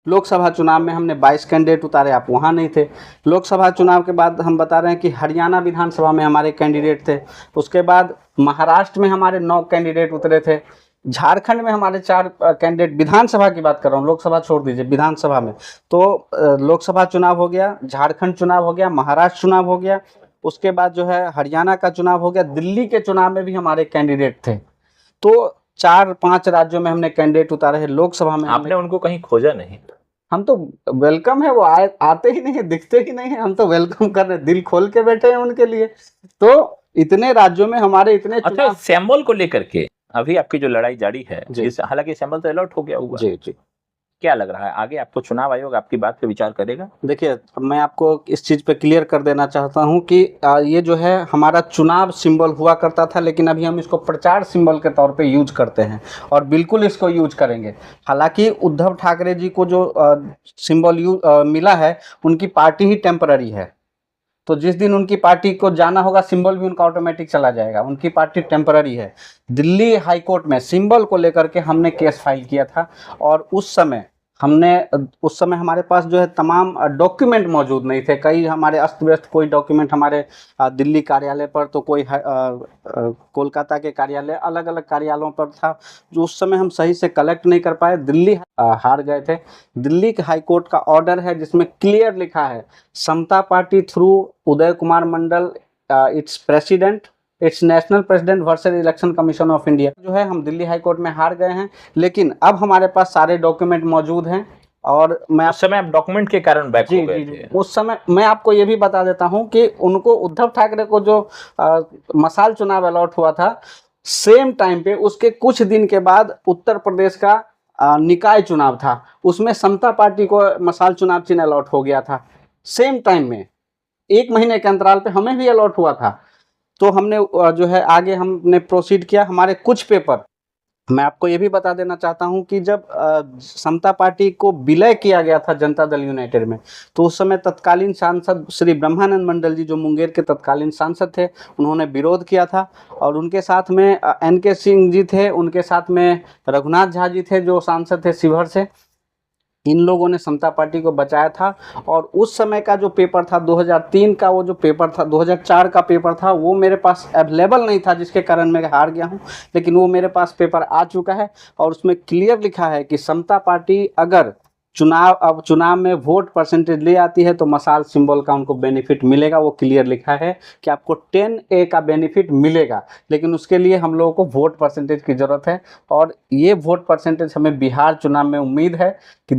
लोकसभा चुनाव में हमने 22 कैंडिडेट उतारे, आप वहाँ नहीं थे। लोकसभा चुनाव के बाद हम बता रहे हैं कि हरियाणा विधानसभा में हमारे कैंडिडेट थे। उसके बाद महाराष्ट्र में हमारे 9 कैंडिडेट उतरे थे। झारखंड में हमारे 4 कैंडिडेट, विधानसभा की बात कर रहा हूँ, लोकसभा छोड़ दीजिए, विधानसभा में तो लोकसभा चुनाव हो गया, झारखंड चुनाव हो गया, महाराष्ट्र चुनाव हो गया, उसके बाद जो है हरियाणा का चुनाव हो गया, दिल्ली के चुनाव में भी हमारे कैंडिडेट थे। तो 4-5 राज्यों में हमने कैंडिडेट उतारे हैं। लोकसभा में आपने उनको कहीं खोजा नहीं? हम तो वेलकम है, वो आते ही नहीं है, दिखते ही नहीं है, हम तो वेलकम कर रहे हैं, दिल खोल के बैठे हैं उनके लिए। तो इतने राज्यों में हमारे इतने अच्छा, सिंबल को लेकर के अभी आपकी जो लड़ाई जारी है, हालांकि सिंबल तो अलॉट हो गया हुआ, जी, क्या लग रहा है आगे आपको चुनाव आयोग आपकी बात पे विचार करेगा? देखिए, मैं आपको इस चीज़ पे क्लियर कर देना चाहता हूँ कि ये जो है हमारा चुनाव सिंबल हुआ करता था, लेकिन अभी हम इसको प्रचार सिंबल के तौर पे यूज करते हैं और बिल्कुल इसको यूज करेंगे। हालांकि उद्धव ठाकरे जी को जो सिंबल मिला है, उनकी पार्टी ही टेम्पररी है, तो जिस दिन उनकी पार्टी को जाना होगा सिंबल भी उनका ऑटोमेटिक चला जाएगा, उनकी पार्टी टेम्पररी है। दिल्ली हाई कोर्ट में सिंबल को लेकर के हमने केस फाइल किया था और उस समय हमारे पास जो है तमाम डॉक्यूमेंट मौजूद नहीं थे। कई हमारे अस्त व्यस्त, कोई डॉक्यूमेंट हमारे दिल्ली कार्यालय पर, तो कोई कोलकाता के कार्यालय, अलग अलग कार्यालयों पर था, जो उस समय हम सही से कलेक्ट नहीं कर पाए, दिल्ली हार गए थे। दिल्ली के हाई कोर्ट का ऑर्डर है जिसमें क्लियर लिखा है, Samata party through Uday Kumar Mandal its president, its national president versus election commission of India. जो है हम दिल्ली हाई कोर्ट में हार गए हैं, लेकिन अब हमारे पास सारे डॉक्यूमेंट मौजूद हैं। और मैं उस समय आप डॉक्यूमेंट के कारण बैक हो गए थे? उस समय मैं आपको ये भी बता देता हूं कि उनको, उद्धव ठाकरे को जो मसाल चुनाव अलॉट हुआ था, सेम टाइम पे उसके कुछ दिन के बाद उत्तर प्रदेश का निकाय चुनाव था, उसमें समता पार्टी को मसाल चुनाव चिन्ह अलॉट हो गया था। सेम टाइम में 1 महीने के अंतराल पे हमें भी अलॉट हुआ था। तो हमने जो है आगे हमने प्रोसीड किया। हमारे कुछ पेपर, मैं आपको ये भी बता देना चाहता हूं कि जब समता पार्टी को विलय किया गया था जनता दल यूनाइटेड में, तो उस समय तत्कालीन सांसद श्री ब्रह्मानंद मंडल जी, जो मुंगेर के तत्कालीन सांसद थे, उन्होंने विरोध किया था। और उनके साथ में NK सिंह जी थे, उनके साथ में रघुनाथ झा जी थे जो सांसद थे शिवहर से। इन लोगों ने समता पार्टी को बचाया था। और उस समय का जो पेपर था 2003 का, वो जो पेपर था 2004 का पेपर था, वो मेरे पास अवेलेबल नहीं था, जिसके कारण मैं हार गया हूँ। लेकिन वो मेरे पास पेपर आ चुका है और उसमें क्लियर लिखा है कि समता पार्टी अगर चुनाव में वोट परसेंटेज ले आती है तो मसाल सिंबल का उनको बेनिफिट मिलेगा। वो क्लियर लिखा है कि आपको 10A का बेनिफिट मिलेगा, लेकिन उसके लिए हम लोगों को वोट परसेंटेज की ज़रूरत है। और ये वोट परसेंटेज हमें बिहार चुनाव में उम्मीद है कि